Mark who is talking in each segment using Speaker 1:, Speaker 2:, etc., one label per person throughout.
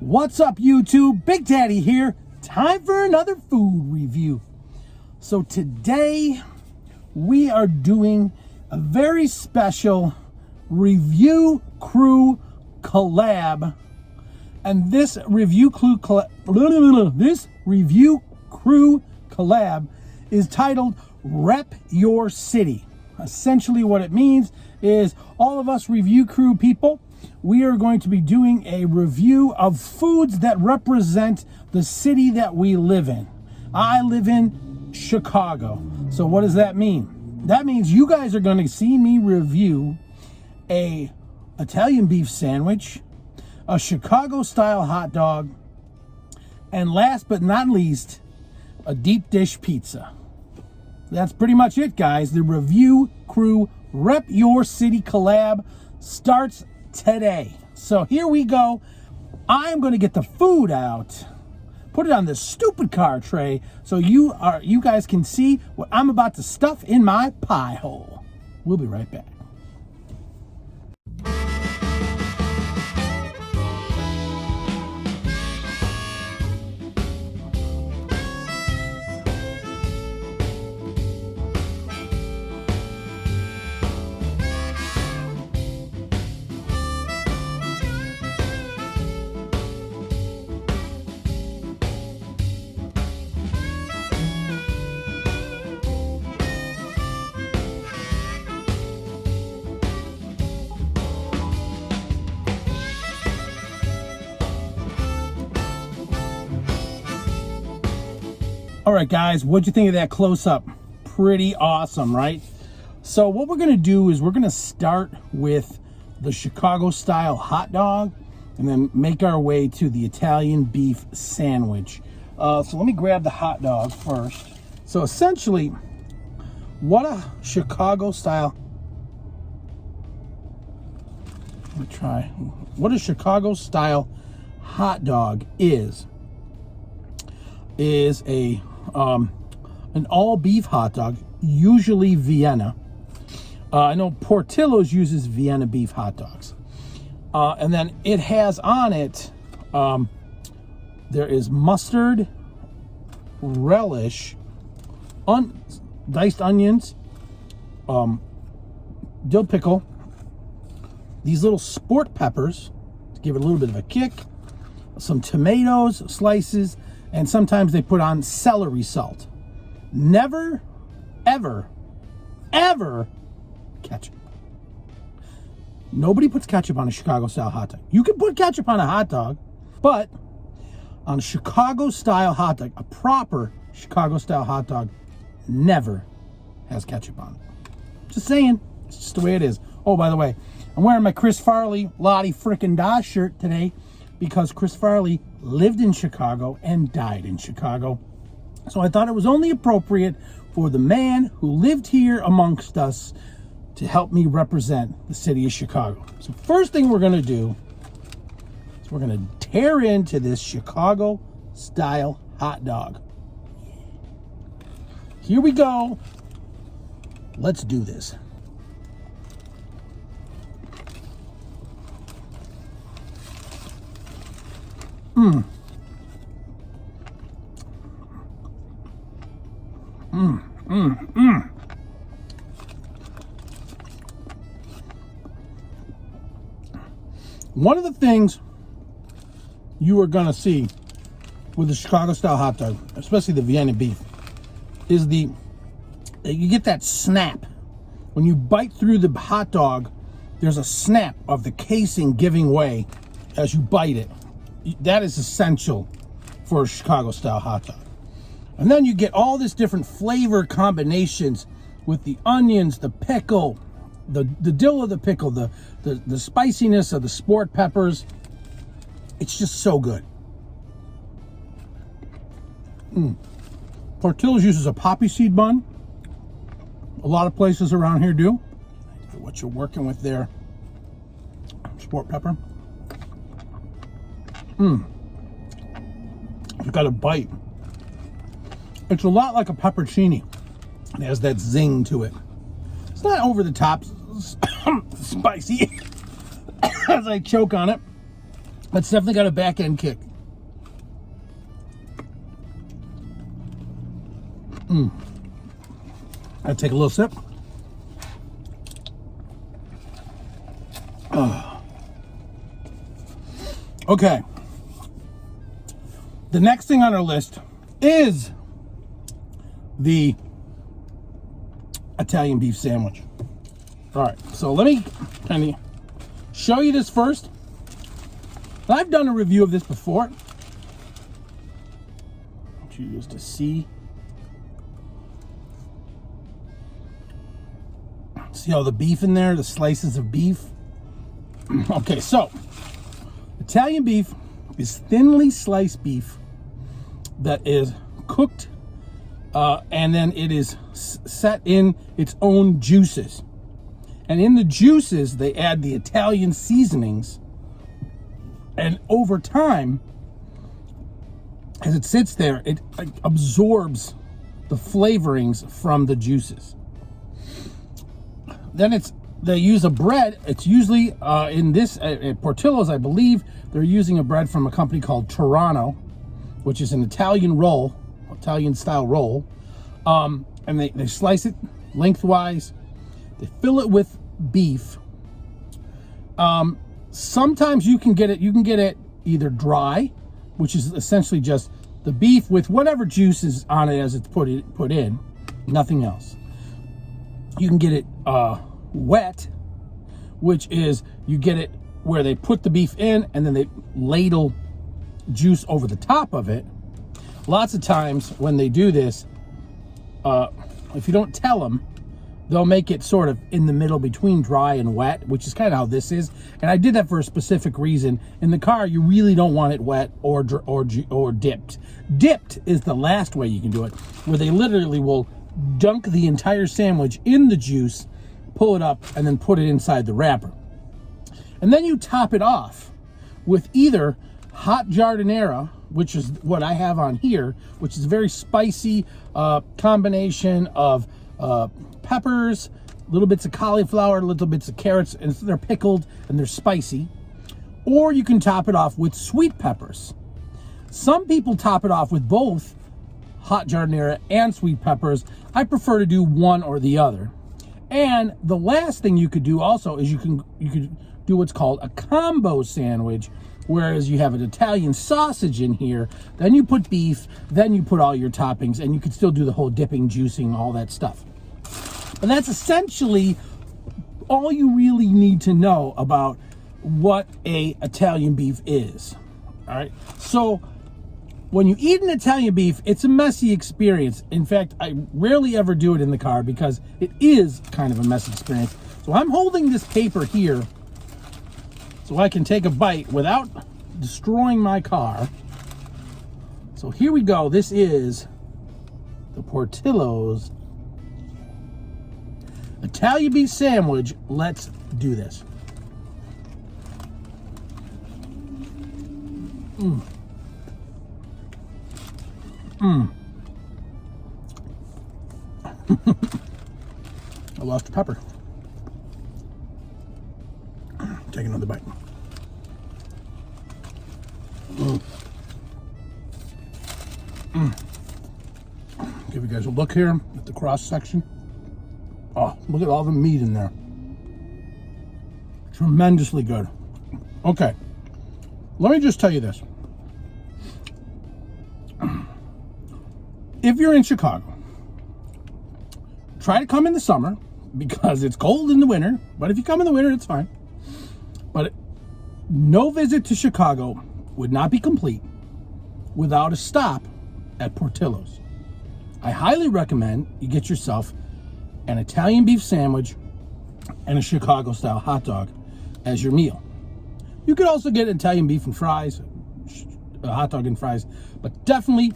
Speaker 1: What's up, YouTube? Big Daddy here. Time for another food review. So today we are doing a very special review crew collab, and this review crew collab is titled Rep Your City. Essentially what it means is all of us review crew people, we are going to be doing a review of foods that represent the city that we live in. I live in Chicago. So what does that mean? That means you guys are going to see me review a Italian beef sandwich, a Chicago style hot dog, and last but not least, a deep dish pizza. That's pretty much it, guys. The review crew Rep Your City collab starts today. So here we go. I'm going to get the food out, put it on this stupid car tray so you guys can see what I'm about to stuff in my pie hole. We'll be right back. All right, guys, what'd you think of that close-up? Pretty awesome, right? So what we're gonna do is we're gonna start with the Chicago-style hot dog and then make our way to the Italian beef sandwich. So let me grab the hot dog first. So essentially, what a Chicago-style... Let me try. What a Chicago-style hot dog is an all beef hot dog, usually Vienna. I know Portillo's uses Vienna beef hot dogs. And then it has on it, there is mustard, relish, diced onions, dill pickle, these little sport peppers to give it a little bit of a kick, some tomatoes, slices, and sometimes they put on celery salt. Never, ever, ever ketchup. Nobody puts ketchup on a Chicago-style hot dog. You can put ketchup on a hot dog, but on a Chicago-style hot dog, a proper Chicago-style hot dog, never has ketchup on it. Just saying. It's just the way it is. Oh, by the way, I'm wearing my Chris Farley Lottie frickin' Da shirt today because Chris Farley lived in Chicago and died in Chicago. So I thought it was only appropriate for the man who lived here amongst us to help me represent the city of Chicago. So first thing we're gonna do is we're gonna tear into this Chicago style hot dog. Here we go. Let's do this. One of the things you are gonna see with the Chicago style hot dog, especially the Vienna beef, is you get that snap. When you bite through the hot dog, there's a snap of the casing giving way as you bite it. That is essential for a Chicago style hot dog. And then you get all this different flavor combinations with the onions, the pickle, the dill of the pickle, the spiciness of the sport peppers. It's just so good. Portillo's uses a poppy seed bun. A lot of places around here do. What you're working with there. Sport pepper. You've got a bite. It's a lot like a pepperoncini. It has that zing to it. It's not over the top spicy as I choke on it. That's definitely got a back end kick. I take a little sip. Okay. The next thing on our list is the Italian beef sandwich. All right, so let me kind of show you this first. I've done a review of this before. I want you just to see. See all the beef in there, the slices of beef. Okay, so Italian beef is thinly sliced beef that is cooked and then it is set in its own juices. And in the juices, they add the Italian seasonings. And over time, as it sits there, it absorbs the flavorings from the juices. Then they use a bread. It's usually in this at Portillo's, I believe they're using a bread from a company called Toronto, which is an Italian roll, Italian style roll. And they slice it lengthwise. They fill it with beef. Sometimes you can get it either dry, which is essentially just the beef with whatever juice is on it as it's put in, nothing else. You can get it wet, which is you get it where they put the beef in and then they ladle juice over the top of it. Lots of times when they do this, if you don't tell them, they'll make it sort of in the middle between dry and wet, which is kind of how this is. And I did that for a specific reason. In the car, you really don't want it wet or dipped. Dipped is the last way you can do it, where they literally will dunk the entire sandwich in the juice, pull it up, and then put it inside the wrapper. And then you top it off with either hot giardiniera, which is what I have on here, which is a very spicy combination of peppers, little bits of cauliflower, little bits of carrots, and they're pickled and they're spicy. Or you can top it off with sweet peppers. Some people top it off with both hot giardiniera and sweet peppers. I prefer to do one or the other. And the last thing you could do also is you could do what's called a combo sandwich, whereas you have an Italian sausage in here, then you put beef, then you put all your toppings, and you could still do the whole dipping, juicing, all that stuff. And that's essentially all you really need to know about what a Italian beef is. All right. So when you eat an Italian beef, it's a messy experience. In fact, I rarely ever do it in the car because it is kind of a messy experience. So I'm holding this paper here so I can take a bite without destroying my car. So here we go. This is the Portillo's Italian beef sandwich. Let's do this. I lost a pepper. Take another bite. Give you guys a look here at the cross section. Oh, look at all the meat in there. Tremendously good. Okay, let me just tell you this. If you're in Chicago, try to come in the summer because it's cold in the winter. But if you come in the winter, it's fine. But no visit to Chicago would not be complete without a stop at Portillo's. I highly recommend you get yourself an Italian beef sandwich and a Chicago-style hot dog as your meal. You could also get Italian beef and fries, a hot dog and fries, but definitely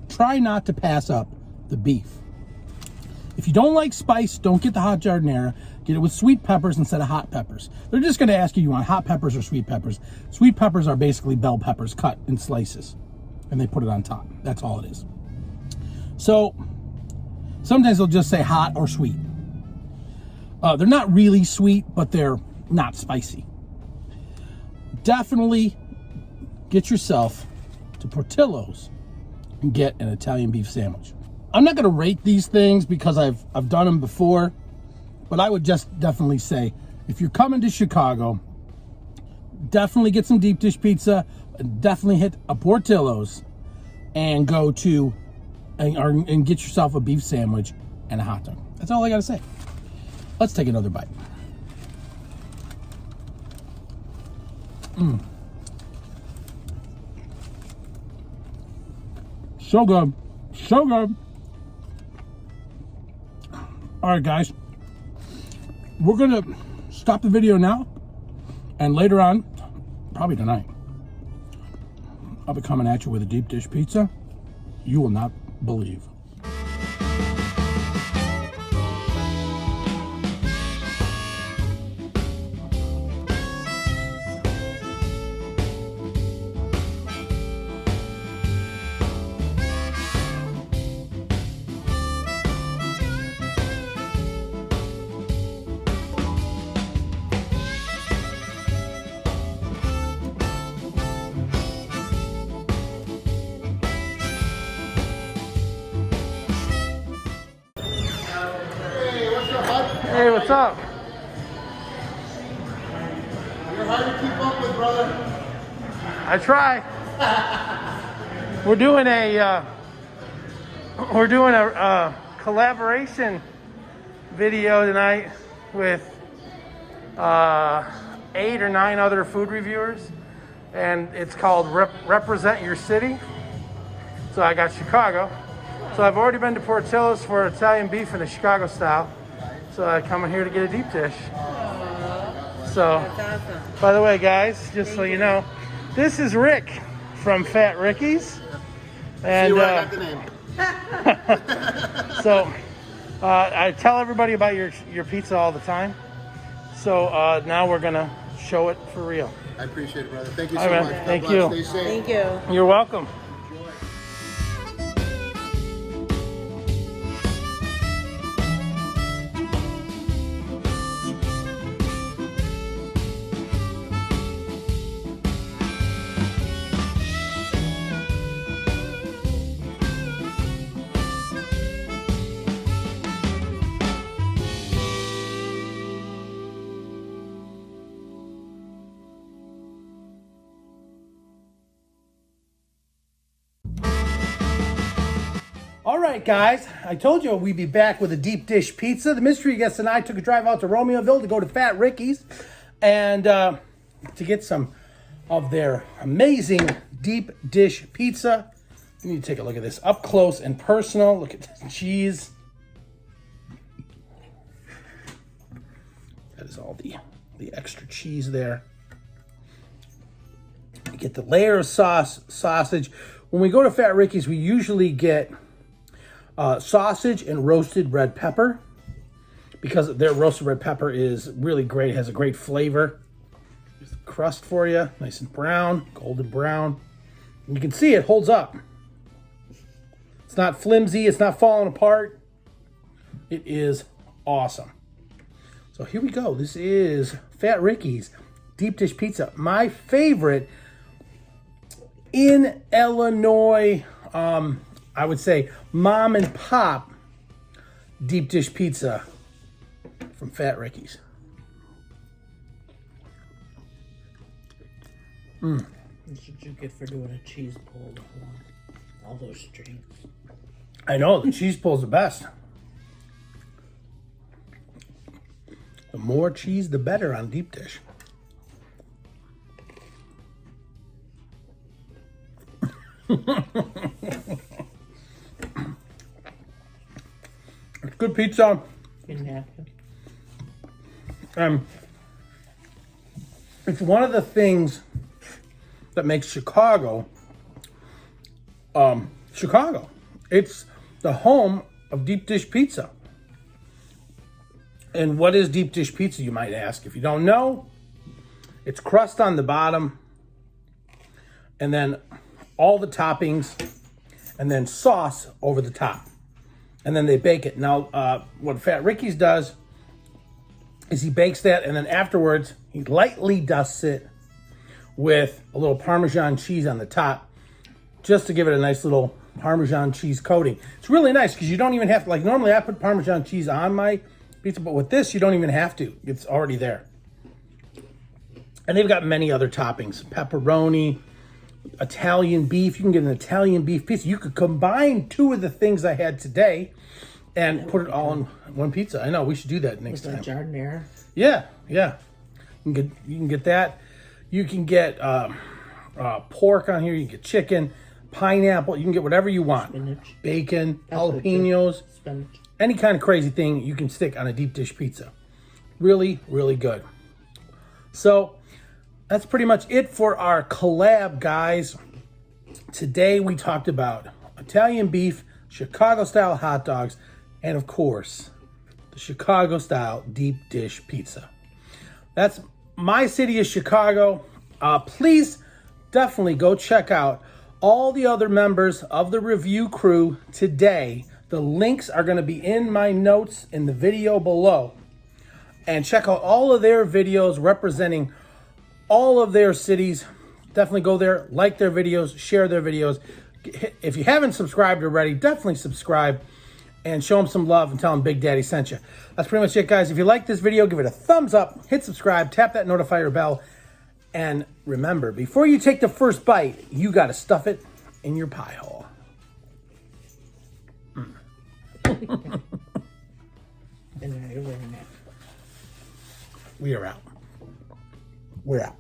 Speaker 1: try not to pass up the beef. If you don't like spice, don't get the hot giardiniera. Get it with sweet peppers instead of hot peppers. They're just going to ask you want hot peppers or sweet peppers. Sweet peppers are basically bell peppers cut in slices, and they put it on top. That's all it is. So sometimes they'll just say hot or sweet. They're not really sweet, but they're not spicy. definitely get yourself to Portillo's and get an Italian beef sandwich. I'm not going to rate these things because I've done them before, but I would just definitely say, if you're coming to Chicago, definitely get some deep dish pizza, definitely hit a Portillo's, and go to and get yourself a beef sandwich and a hot dog. That's all I got to say. Let's take another bite. So good. So good. All right, guys. We're going to stop the video now. And later on, probably tonight, I'll be coming at you with a deep dish pizza you will not believe. Hey, what's up?
Speaker 2: You're hard to keep up with, brother.
Speaker 1: I try. We're doing a collaboration video tonight with 8 or 9 other food reviewers, and it's called Represent Your City. So I got Chicago. So I've already been to Portillo's for Italian beef in the Chicago style. So I come in here to get a deep dish. So,
Speaker 3: That's awesome.
Speaker 1: by the way, guys, just so you know, this is Rick from Fat Ricky's. And
Speaker 2: See where I got the name.
Speaker 1: so I tell everybody about your pizza all the time. So now we're gonna show it for real.
Speaker 2: I appreciate it, brother. Thank you so
Speaker 1: All right,
Speaker 2: much.
Speaker 1: man.
Speaker 2: God
Speaker 1: Thank
Speaker 2: bless.
Speaker 1: you.
Speaker 2: Stay safe.
Speaker 3: Thank you.
Speaker 1: You're welcome. All right, guys, I told you we'd be back with a deep dish pizza. The mystery guest and I took a drive out to Romeoville to go to Fat Ricky's and to get some of their amazing deep dish pizza. You need to take a look at this up close and personal. Look at this cheese. That is all the extra cheese there. You get the layer of sausage. When we go to Fat Ricky's, we usually get sausage and roasted red pepper because their roasted red pepper is really great. It has a great flavor. Here's the crust for you, nice and brown, golden brown. And you can see it holds up. It's not flimsy, it's not falling apart. It is awesome. So here we go. This is Fat Ricky's deep dish pizza. My favorite in Illinois, I would say mom and pop deep dish pizza from Fat Ricky's.
Speaker 3: What should you get for doing a cheese pull with all those strings?
Speaker 1: I know, the cheese pull's the best. The more cheese, the better on deep dish. It's good pizza.
Speaker 3: Good napkin.
Speaker 1: It's one of the things that makes Chicago, Chicago. It's the home of deep dish pizza. And what is deep dish pizza, you might ask? If you don't know, it's crust on the bottom, and then all the toppings, and then sauce over the top. And then they bake it. Now, what Fat Ricky's does is he bakes that, and then afterwards, he lightly dusts it with a little Parmesan cheese on the top, just to give it a nice little Parmesan cheese coating. It's really nice because you don't even have to, like normally I put Parmesan cheese on my pizza, but with this you don't even have to. It's already there. And they've got many other toppings. Pepperoni, Italian beef. You can get an Italian beef pizza. You could combine two of the things I had today and put it all in one pizza. I know, we should do that next time.
Speaker 3: Giardiniera.
Speaker 1: Yeah. You can get that. You can get pork on here. You can get chicken, pineapple. You can get whatever you want.
Speaker 3: Spinach.
Speaker 1: Bacon, jalapenos,
Speaker 3: Spinach.
Speaker 1: any kind of crazy thing you can stick on a deep dish pizza. Really, really good. So that's pretty much it for our collab, guys. Today we talked about Italian beef, Chicago-style hot dogs, and of course, the Chicago-style deep dish pizza. That's my city of Chicago. Please definitely go check out all the other members of the review crew today. The links are going to be in my notes in the video below. And check out all of their videos representing all of their cities. Definitely go there, like their videos, share their videos. If you haven't subscribed already, definitely subscribe and show them some love and tell them Big Daddy sent you. That's pretty much it, guys. If you like this video, give it a thumbs up, hit subscribe, tap that notifier bell, and remember, before you take the first bite, you got to stuff it in your pie hole. We are out. We're out.